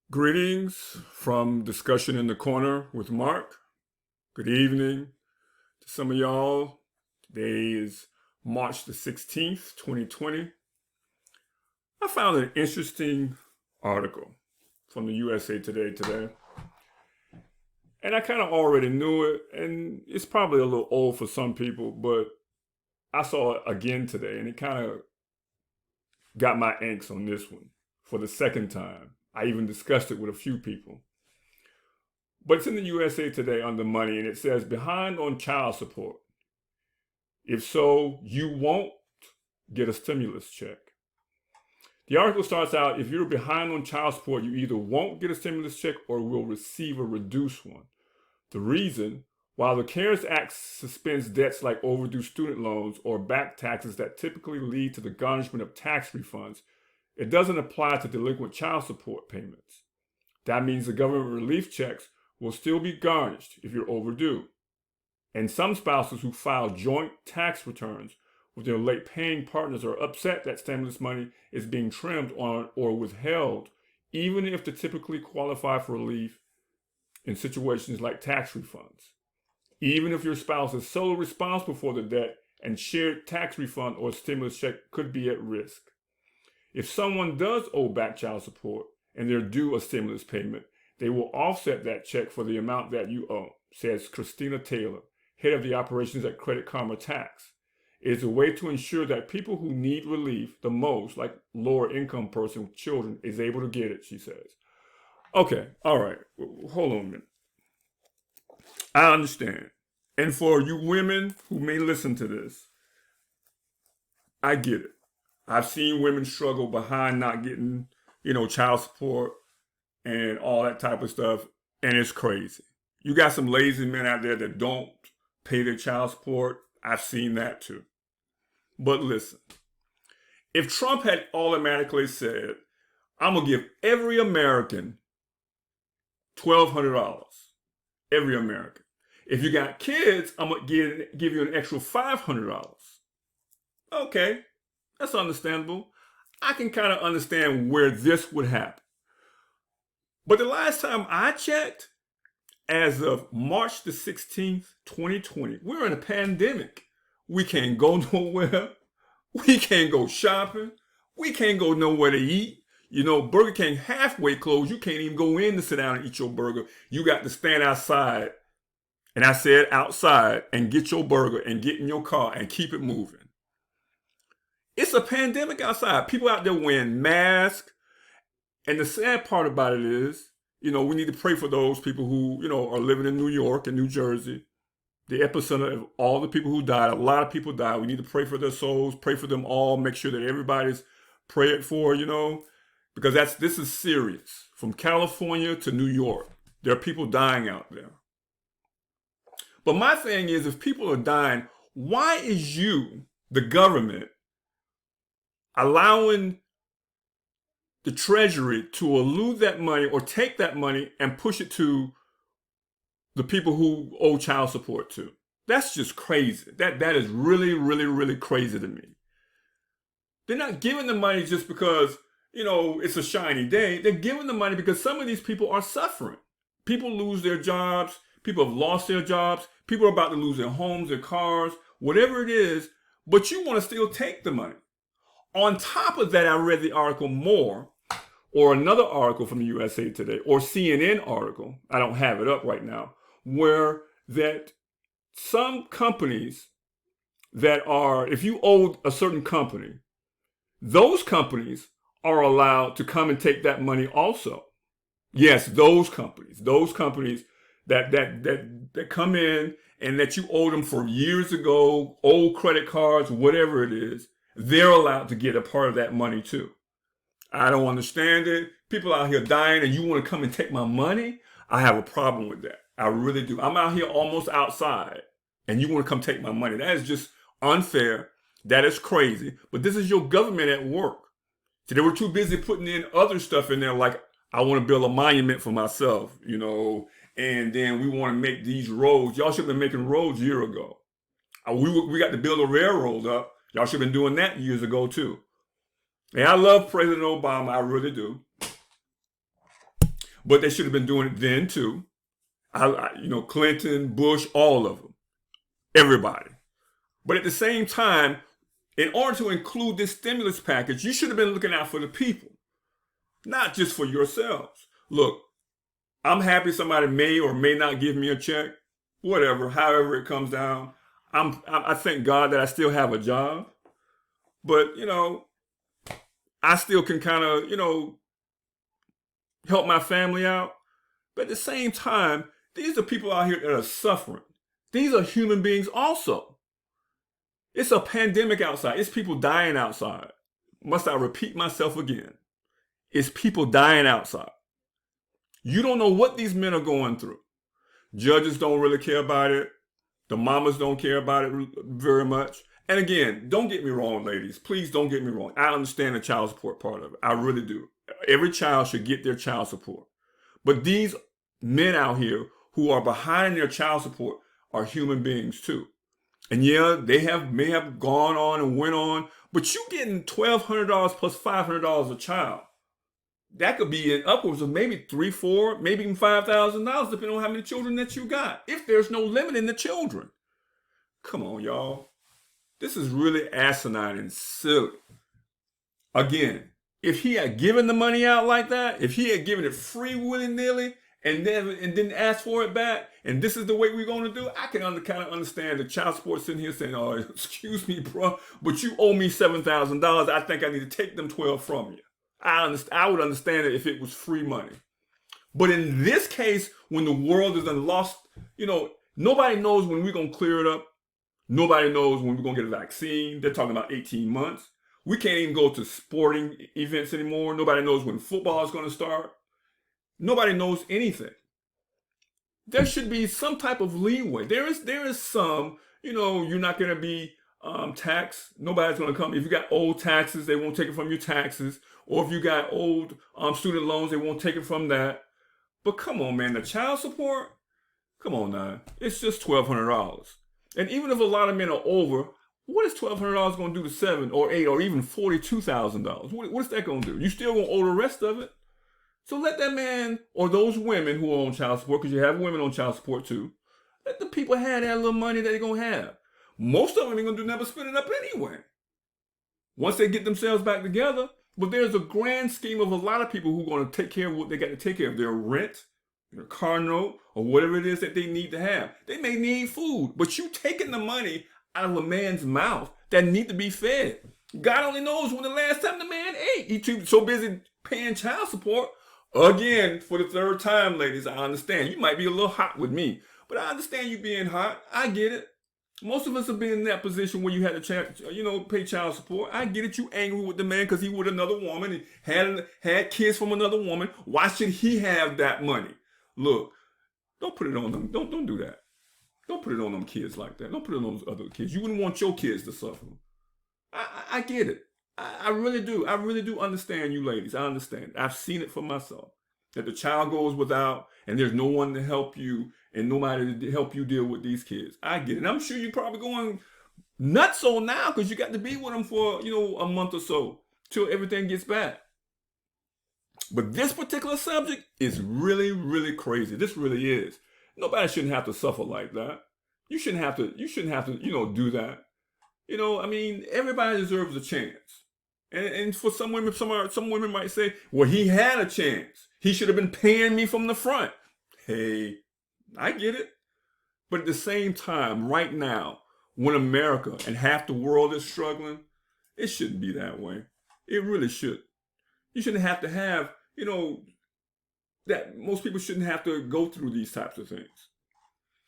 Greetings from Discussion in the Corner with Mark. Good evening to some of y'all. Today is March the 16th, 2020. I found an interesting article from the USA Today today. And I kind of already knew it, and it's probably a little old for some people, but I saw it again today, and it kind of got my angst on this one for the second time. I even discussed it with a few people. But it's in the USA Today on the money, and it says, behind on child support. If so, you won't get a stimulus check. The article starts out, if you're behind on child support, you either won't get a stimulus check or will receive a reduced one. The reason, while the CARES Act suspends debts like overdue student loans or back taxes that typically lead to the garnishment of tax refunds, it doesn't apply to delinquent child support payments. That means the government relief checks will still be garnished if you're overdue. And some spouses who file joint tax returns with their late paying partners are upset that stimulus money is being trimmed on or withheld, even if they typically qualify for relief in situations like tax refunds. Even if your spouse is solely responsible for the debt and shared tax refund or stimulus check could be at risk. If someone does owe back child support and they're due a stimulus payment, they will offset that check for the amount that you owe, says Christina Taylor, head of the operations at Credit Karma Tax. It is a way to ensure that people who need relief the most, like lower income person with children, is able to get it, she says. Okay, all right, hold on a minute. I understand. And for you women who may listen to this, I get it. I've seen women struggle behind not getting, child support and all that type of stuff, and it's crazy. You got some lazy men out there that don't pay their child support. I've seen that too. But listen, if Trump had automatically said, I'm going to give every American $1,200, every American. If you got kids, I'm going to give you an extra $500. Okay. That's understandable. I can kind of understand where this would happen. But the last time I checked, as of March the 16th, 2020, we're in a pandemic. We can't go nowhere. We can't go shopping. We can't go nowhere to eat. Burger King halfway closed. You can't even go in to sit down and eat your burger. You got to stand outside. And I said outside and get your burger and get in your car and keep it moving. It's a pandemic outside. People out there wearing masks. And the sad part about it is, we need to pray for those people who, are living in New York and New Jersey, the epicenter of all the people who died. A lot of people died. We need to pray for their souls, pray for them all, make sure that everybody's prayed for, because this is serious. From California to New York, there are people dying out there. But my thing is, if people are dying, why is you, the government, allowing the Treasury to elude that money or take that money and push it to the people who owe child support to? That's just crazy. That is really, really, really crazy to me. They're not giving the money just because, it's a shiny day. They're giving the money because some of these people are suffering. People lose their jobs. People have lost their jobs. People are about to lose their homes, their cars, whatever it is. But you want to still take the money. On top of that, I read the article more, or another article from the USA Today, or CNN article, I don't have it up right now, where that some companies that are, if you owe a certain company, those companies are allowed to come and take that money also. Yes, those companies that come in and that you owe them for years ago, old credit cards, whatever it is, they're allowed to get a part of that money too. I don't understand it. People out here dying and you want to come and take my money? I have a problem with that. I really do. I'm out here almost outside and you want to come take my money. That is just unfair. That is crazy. But this is your government at work. So they were too busy putting in other stuff in there like, I want to build a monument for myself, and then we want to make these roads. Y'all should have been making roads years ago. We got to build a railroad up. Y'all should have been doing that years ago too. And I love President Obama, I really do. but they should have been doing it then too. Clinton, Bush, all of them, everybody. But at the same time, in order to include this stimulus package, you should have been looking out for the people, not just for yourselves. Look, I'm happy somebody may or may not give me a check, whatever, however it comes down. I thank God that I still have a job, but I still can kind of help my family out. But at the same time, these are people out here that are suffering. These are human beings also. It's a pandemic outside. It's people dying outside. Must I repeat myself again? It's people dying outside. You don't know what these men are going through. Judges don't really care about it. The mamas don't care about it very much. And again, don't get me wrong, ladies. Please don't get me wrong. I understand the child support part of it. I really do. Every child should get their child support. But these men out here who are behind their child support are human beings too. And yeah, they may have gone on and went on, but you getting $1,200 plus $500 a child. That could be in upwards of maybe $3,000, $4,000, maybe even $5,000, depending on how many children that you got. If there's no limit in the children. Come on, y'all. This is really asinine and silly. Again, if he had given the money out like that, if he had given it free willy-nilly and didn't ask for it back, and this is the way we're going to do it, I can kind of understand the child support sitting here saying, oh, excuse me, bro, but you owe me $7,000. I think I need to take them 12 from you. I would understand it if it was free money. But in this case, when the world is lost, nobody knows when we're going to clear it up. Nobody knows when we're going to get a vaccine. They're talking about 18 months. We can't even go to sporting events anymore. Nobody knows when football is going to start. Nobody knows anything. There should be some type of leeway. There is some, you're not going to be taxed. Nobody's going to come. If you got old taxes, they won't take it from your taxes. Or if you got old student loans, they won't take it from that. But come on, man, the child support? Come on now. It's just $1,200. And even if a lot of men are over, what is $1,200 going to do to $7,000 or $8,000 or even $42,000? What's that going to do? You still going to owe the rest of it? So let that man or those women who are on child support, because you have women on child support too, let the people have that little money that they're going to have. Most of them ain't going to never spend it up anyway. Once they get themselves back together. But there's a grand scheme of a lot of people who are going to take care of what they got to take care of. Their rent, their car note, or whatever it is that they need to have. They may need food, but you taking the money out of a man's mouth that need to be fed. God only knows when the last time the man ate. He's so busy paying child support. Again, for the third time, ladies, I understand. You might be a little hot with me, but I understand you being hot. I get it. Most of us have been in that position where you had to, pay child support. I get it. You angry with the man because he with another woman and had kids from another woman. Why should he have that money? Look, don't put it on them. Don't do that. Don't put it on them kids like that. Don't put it on those other kids. You wouldn't want your kids to suffer. I get it. I really do. I really do understand you ladies. I understand. I've seen it for myself. That the child goes without and there's no one to help you and nobody to help you deal with these kids. I get it. And I'm sure you're probably going nuts on now because you got to be with them for, a month or so till everything gets back. But this particular subject is really, really crazy. This really is. Nobody shouldn't have to suffer like that. You shouldn't have to, do that. Everybody deserves a chance. And for some women, some women might say, well, he had a chance. He should have been paying me from the front. Hey, I get it. But at the same time, right now, when America and half the world is struggling, it shouldn't be that way. It really should. You shouldn't have to have, that most people shouldn't have to go through these types of things.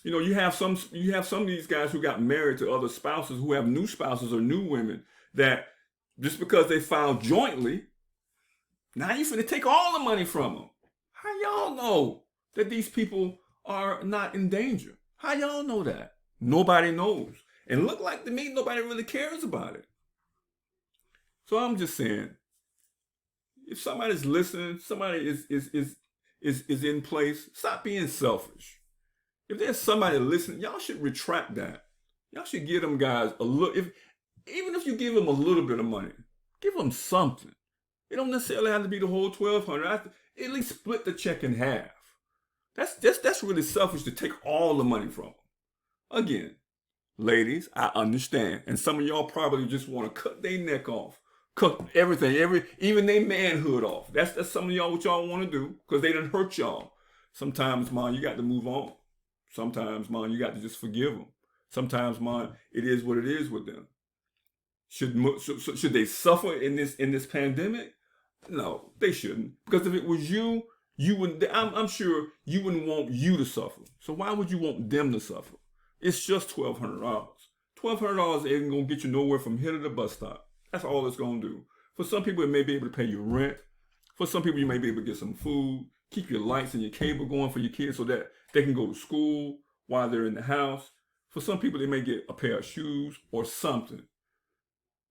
You have some of these guys who got married to other spouses who have new spouses or new women that just because they filed jointly, now you finna take all the money from them. How y'all know that these people are not in danger? How y'all know that? Nobody knows. And look like to me, nobody really cares about it. So I'm just saying, if somebody's listening, somebody is in place, stop being selfish. If there's somebody listening, y'all should retract that. Y'all should give them guys a little, even if you give them a little bit of money, give them something. It don't necessarily have to be the whole 1,200. At least split the check in half. That's really selfish to take all the money from them. Again, ladies, I understand, and some of y'all probably just want to cut their neck off, cut everything, even their manhood off. That's some of y'all what y'all want to do because they done hurt y'all. Sometimes, man, you got to move on. Sometimes, man, you got to just forgive them. Sometimes, man, it is what it is with them. Should they suffer in this pandemic? No, they shouldn't. Because if it was you wouldn't. I'm sure you wouldn't want you to suffer. So why would you want them to suffer? It's just $1,200. $1,200 ain't gonna get you nowhere from here to the bus stop. That's all it's gonna do. For some people, it may be able to pay your rent. For some people, you may be able to get some food, keep your lights and your cable going for your kids so that they can go to school while they're in the house. For some people, they may get a pair of shoes or something.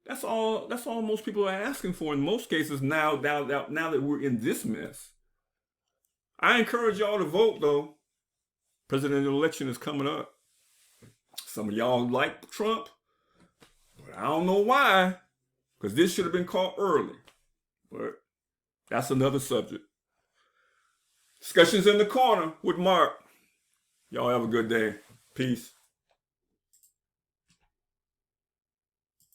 That's all most people are asking for in most cases now that we're in this mess. I encourage y'all to vote, though. Presidential election is coming up. Some of y'all like Trump, but I don't know why, because this should have been caught early. But that's another subject. Discussions in the Corner with Mark. Y'all have a good day. Peace.